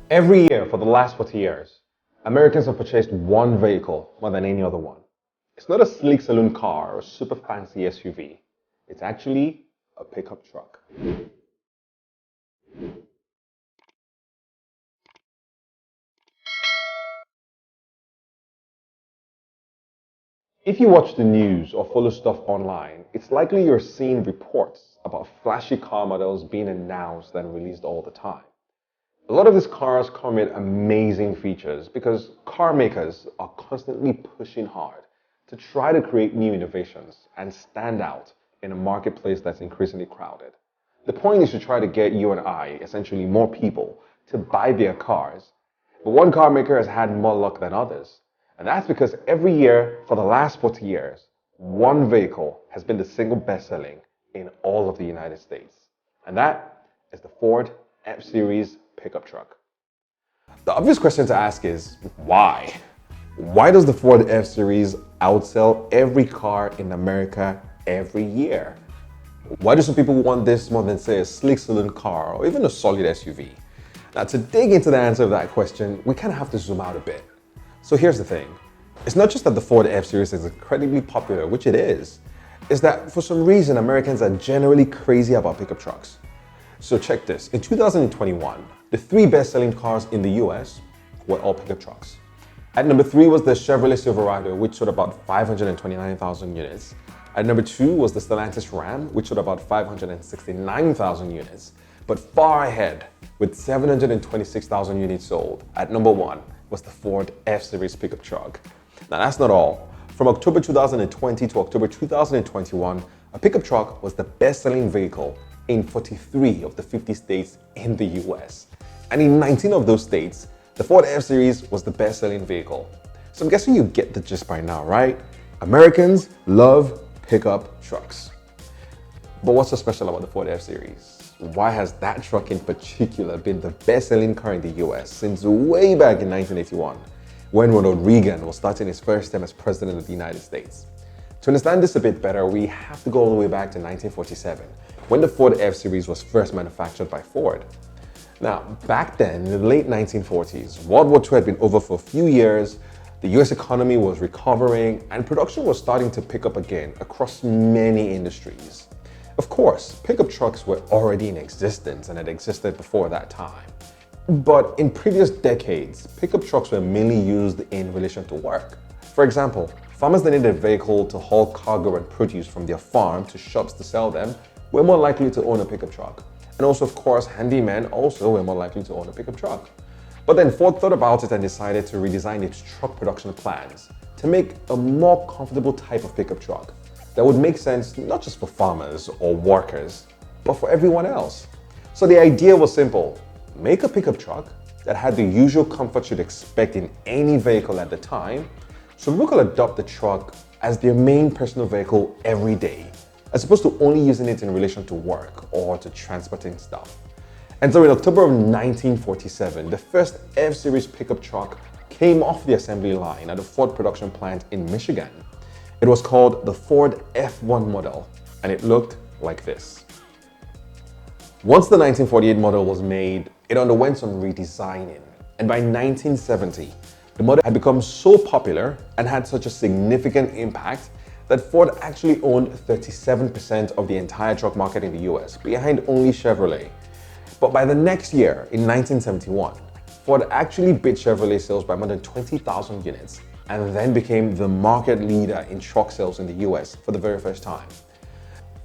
Every year for the last 40 years, Americans have purchased one vehicle more than any other one. It's not a sleek saloon car or a super fancy SUV. It's actually a pickup truck. If you watch the news or follow stuff online, it's likely you're seeing reports about flashy car models being announced and released all the time. A lot of these cars come with amazing features because car makers are constantly pushing hard to try to create new innovations and stand out in a marketplace that's increasingly crowded. The point is to try to get you and I, essentially more people, to buy their cars. But one car maker has had more luck than others. And that's because every year for the last 40 years, one vehicle has been the single best-selling in all of the United States. And that is the Ford F-Series pickup truck. The obvious question to ask is, why? Why does the Ford F-Series outsell every car in America every year? Why do some people want this more than, say, a sleek saloon car or even a solid SUV? Now, to dig into the answer of that question, we kind of have to zoom out a bit. So here's the thing. It's not just that the Ford F-Series is incredibly popular, which it is. It's that for some reason, Americans are generally crazy about pickup trucks. So check this. In 2021, the three best-selling cars in the US were all pickup trucks. At number 3 was the Chevrolet Silverado, which sold about 529,000 units. At number 2 was the Stellantis Ram, which sold about 569,000 units. But far ahead, with 726,000 units sold, at number 1 was the Ford F-Series pickup truck. Now that's not all. From October 2020 to October 2021, a pickup truck was the best-selling vehicle in 43 of the 50 states in the US. And in 19 of those states, the Ford F-Series was the best-selling vehicle. So I'm guessing you get the gist by now, right? Americans love pickup trucks. But what's so special about the Ford F-Series? Why has that truck in particular been the best-selling car in the US since way back in 1981, when Ronald Reagan was starting his first term as President of the United States? To understand this a bit better, we have to go all the way back to 1947, when the Ford F-Series was first manufactured by Ford. Now, back then, in the late 1940s, World War II had been over for a few years, the US economy was recovering, and production was starting to pick up again across many industries. Of course, pickup trucks were already in existence and had existed before that time. But in previous decades, pickup trucks were mainly used in relation to work. For example, farmers that needed a vehicle to haul cargo and produce from their farm to shops to sell them were more likely to own a pickup truck. And also, of course, handymen also were more likely to own a pickup truck. But then Ford thought about it and decided to redesign its truck production plans to make a more comfortable type of pickup truck that would make sense not just for farmers or workers, but for everyone else. So the idea was simple. Make a pickup truck that had the usual comforts you'd expect in any vehicle at the time, so people could adopt the truck as their main personal vehicle every day, as opposed to only using it in relation to work or to transporting stuff. And so in October of 1947, the first F-Series pickup truck came off the assembly line at a Ford production plant in Michigan. It was called the Ford F1 model, and it looked like this. Once the 1948 model was made, it underwent some redesigning, and by 1970, the model had become so popular and had such a significant impact that Ford actually owned 37% of the entire truck market in the US, behind only Chevrolet. But by the next year, in 1971, Ford actually beat Chevrolet sales by more than 20,000 units and then became the market leader in truck sales in the US for the very first time.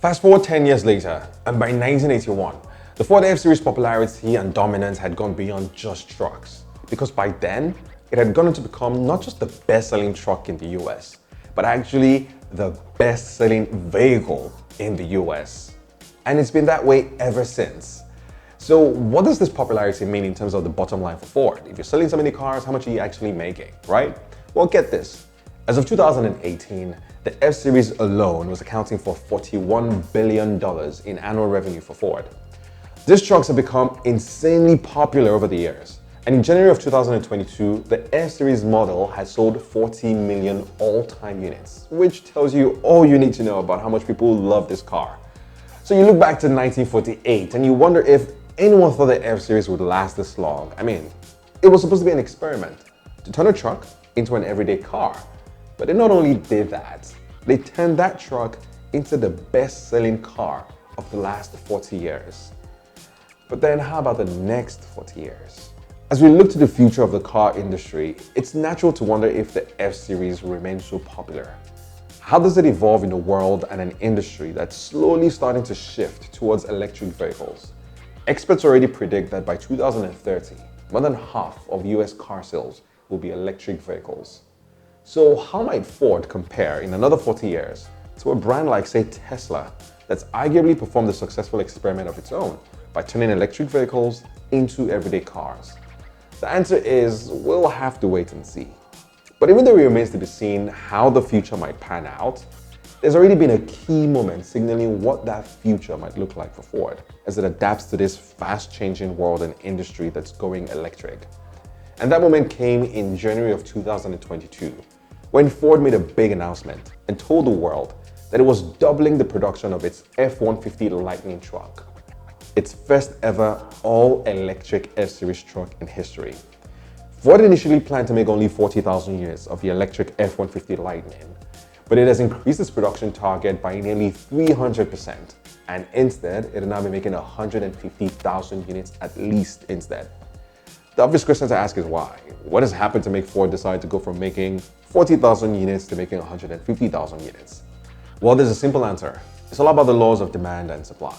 Fast forward 10 years later, and by 1981, the Ford F-Series popularity and dominance had gone beyond just trucks, because by then, it had gone on to become not just the best-selling truck in the US, but actually the best-selling vehicle in the US. And it's been that way ever since. So what does this popularity mean in terms of the bottom line for Ford? If you're selling so many cars, how much are you actually making, right? Well, get this. As of 2018, the F-Series alone was accounting for $41 billion in annual revenue for Ford. These trucks have become insanely popular over the years. And in January of 2022, the F-Series model has sold 40 million all-time units, which tells you all you need to know about how much people love this car. So you look back to 1948 and you wonder if anyone thought the F-Series would last this long? I mean, it was supposed to be an experiment to turn a truck into an everyday car. But they not only did that, they turned that truck into the best-selling car of the last 40 years. But then how about the next 40 years? As we look to the future of the car industry, it's natural to wonder if the F-Series will remain so popular. How does it evolve in a world and an industry that's slowly starting to shift towards electric vehicles? Experts already predict that by 2030, more than half of US car sales will be electric vehicles. So how might Ford compare in another 40 years to a brand like, say, Tesla, that's arguably performed a successful experiment of its own by turning electric vehicles into everyday cars? The answer is, we'll have to wait and see. But even though it remains to be seen how the future might pan out, there's already been a key moment signaling what that future might look like for Ford as it adapts to this fast-changing world and industry that's going electric. And that moment came in January of 2022, when Ford made a big announcement and told the world that it was doubling the production of its F-150 Lightning truck, its first ever all-electric F-Series truck in history. Ford initially planned to make only 40,000 units of the electric F-150 Lightning, but it has increased its production target by nearly 300%, and instead, it will now be making 150,000 units at least instead. The obvious question to ask is why? What has happened to make Ford decide to go from making 40,000 units to making 150,000 units? Well, there's a simple answer. It's all about the laws of demand and supply.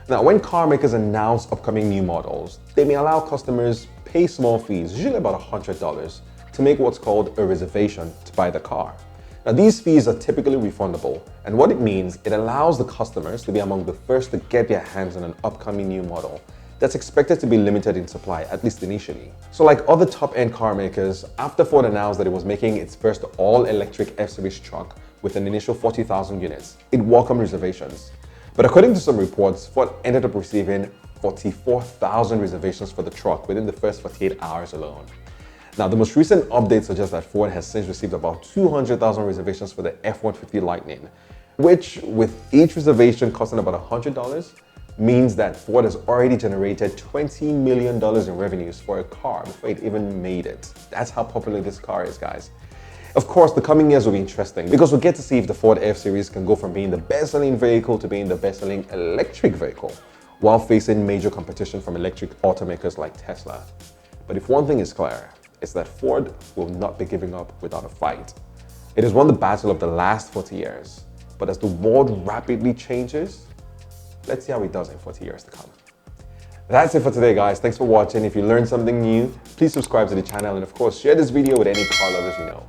Now, when car makers announce upcoming new models, they may allow customers pay small fees, usually about $100, to make what's called a reservation to buy the car. Now, these fees are typically refundable, and what it means, it allows the customers to be among the first to get their hands on an upcoming new model that's expected to be limited in supply, at least initially. So like other top-end car makers, after Ford announced that it was making its first all-electric F-Series truck with an initial 40,000 units, it welcomed reservations. But according to some reports, Ford ended up receiving 44,000 reservations for the truck within the first 48 hours alone. Now, the most recent update suggests that Ford has since received about 200,000 reservations for the F-150 Lightning, which, with each reservation costing about $100, means that Ford has already generated $20 million in revenues for a car before it even made it. That's how popular this car is, guys. Of course, the coming years will be interesting because we'll get to see if the Ford F-Series can go from being the best-selling vehicle to being the best-selling electric vehicle while facing major competition from electric automakers like Tesla. But if one thing is clear, it's that Ford will not be giving up without a fight. It has won the battle of the last 40 years, but as the world rapidly changes, let's see how it does in 40 years to come. That's it for today, guys. Thanks for watching. If you learned something new, please subscribe to the channel and of course, share this video with any car lovers you know.